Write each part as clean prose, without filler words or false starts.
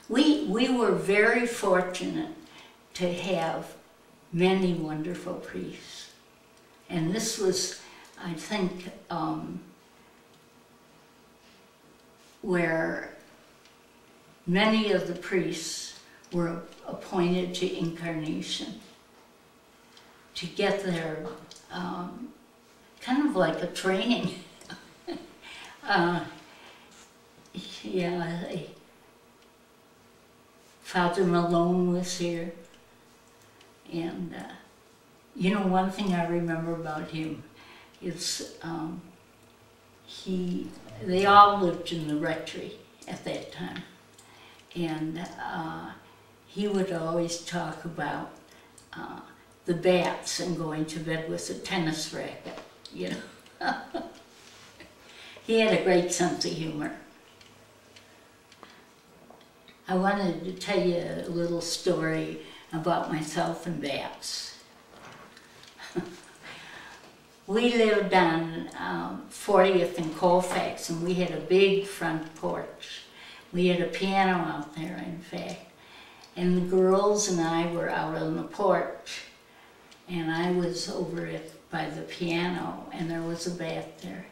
We were very fortunate to have many wonderful priests. And this was, I think, where many of the priests were appointed to incarnation to get their, kind of like a training. Yeah, Father Malone was here, and you know, one thing I remember about him is they all lived in the rectory at that time, and he would always talk about the bats and going to bed with a tennis racket, you know. He had a great sense of humor. I wanted to tell you a little story about myself and bats. We lived on 40th and Colfax, and we had a big front porch. We had a piano out there, in fact. And the girls and I were out on the porch, and I was over by the piano, and there was a bat there.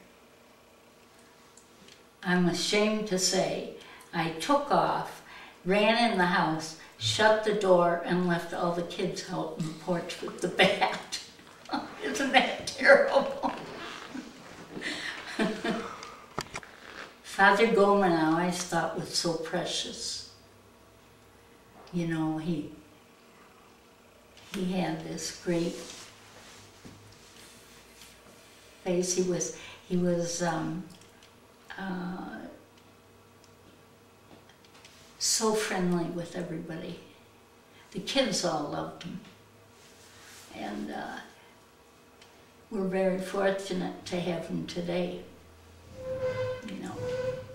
I'm ashamed to say, I took off, ran in the house, shut the door, and left all the kids out on the porch with the bat. Isn't that terrible? Father Goldman I always thought was so precious. You know, he had this great face. He was so friendly with everybody. The kids all loved him. And we're very fortunate to have him today. You know,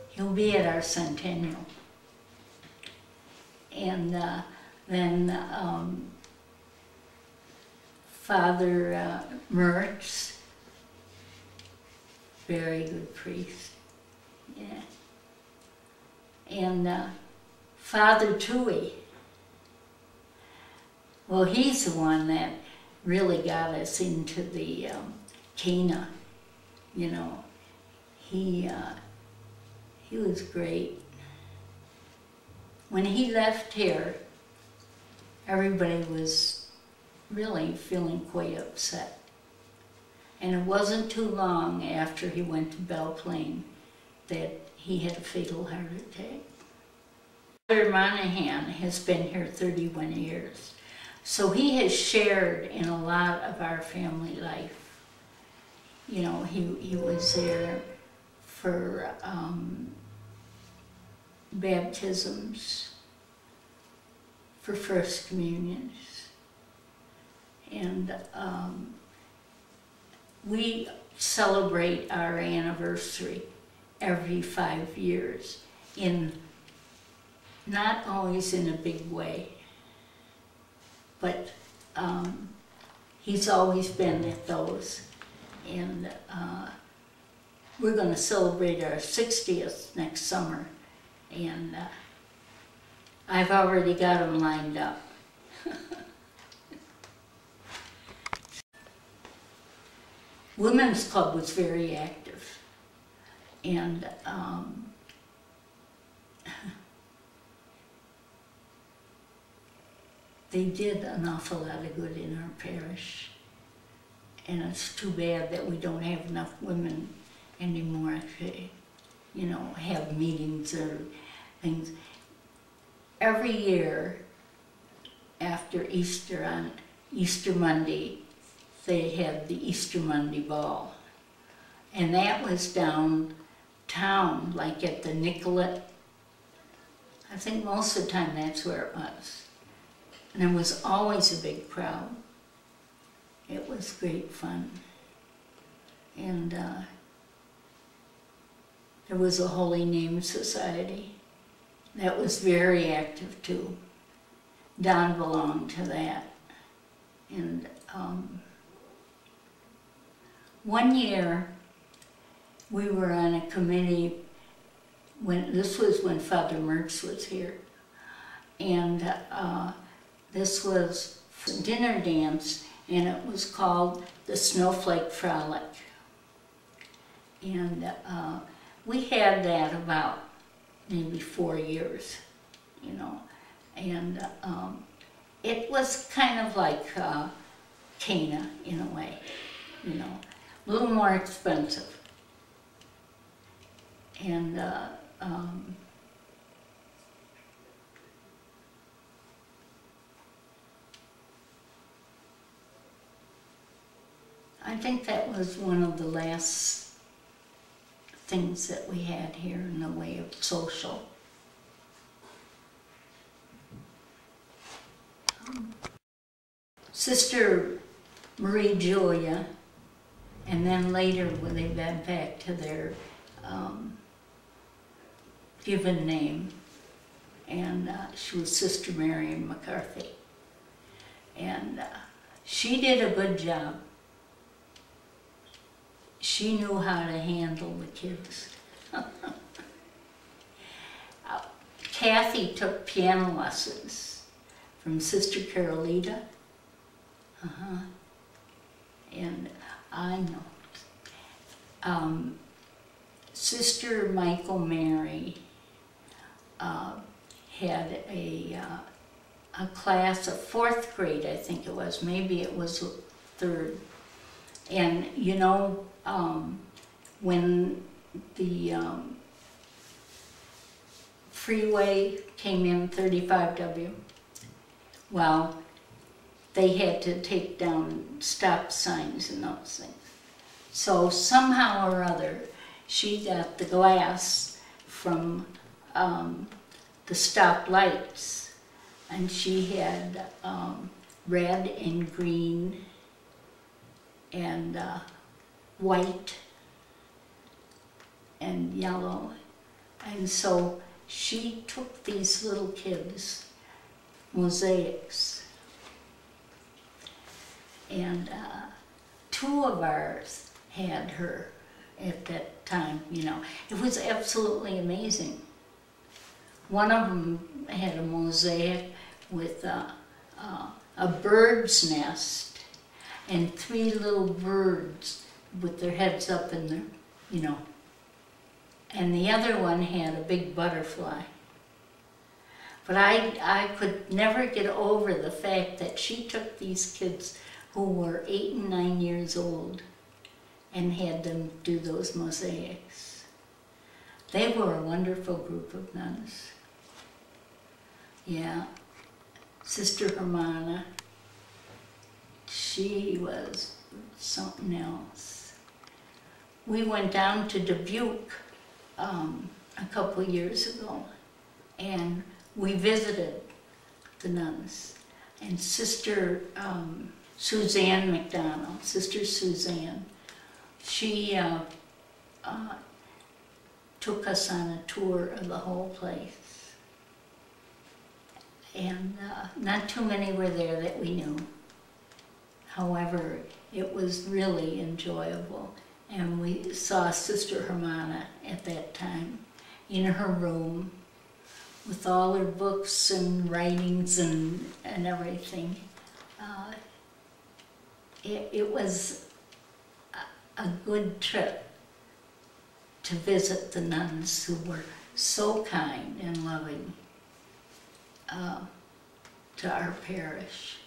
he'll be at our centennial. And then Father Mertz, very good priest. Yeah. And Father Tui, well, he's the one that really got us into the Cana. You know, he was great. When he left here, everybody was really feeling quite upset. And it wasn't too long after he went to Belle Plaine that he had a fatal heart attack. Father Monahan has been here 31 years. So he has shared in a lot of our family life. You know, he was there for baptisms, for first communions. And we celebrate our anniversary every 5 years, not always in a big way, but he's always been at those. And we're going to celebrate our 60th next summer, and I've already got them lined up. Women's Club was very active, and they did an awful lot of good in our parish. And it's too bad that we don't have enough women anymore to, you know, have meetings or things. Every year after Easter, on Easter Monday, they had the Easter Monday ball. And that was downtown, like at the Nicollet. I think most of the time that's where it was. And there was always a big crowd. It was great fun. And there was a Holy Name Society that was very active too. Don belonged to that. And one year we were on a committee, this was when Father Mertz was here. and this was for dinner dance, and it was called the Snowflake Frolic. And we had that about maybe 4 years, you know, and it was kind of like Cana in a way, you know, a little more expensive. And I think that was one of the last things that we had here in the way of social. Sister Marie Julia, and then later when they went back to their given name, and she was Sister Marion McCarthy. And she did a good job. She knew how to handle the kids. Kathy took piano lessons from Sister Carolita. And I know. Sister Michael Mary had a class of 4th grade, I think it was. Maybe it was 3rd. And you know, when the freeway came in, 35W, well, they had to take down stop signs and those things. So somehow or other, she got the glass from the stop lights, and she had red and green and white and yellow. And so she took these little kids' mosaics, and 2 of ours had her at that time, you know. It was absolutely amazing. One of them had a mosaic with a bird's nest and 3 little birds with their heads up in the, you know. And the other one had a big butterfly. But I could never get over the fact that she took these kids who were 8 and 9 years old and had them do those mosaics. They were a wonderful group of nuns. Yeah. Sister Hermana, she was something else. We went down to Dubuque a couple years ago, and we visited the nuns. And Sister Suzanne McDonald, Sister Suzanne, she took us on a tour of the whole place. And not too many were there that we knew. However, it was really enjoyable. And we saw Sister Hermana at that time in her room with all her books and writings and everything. It was a good trip to visit the nuns who were so kind and loving to our parish.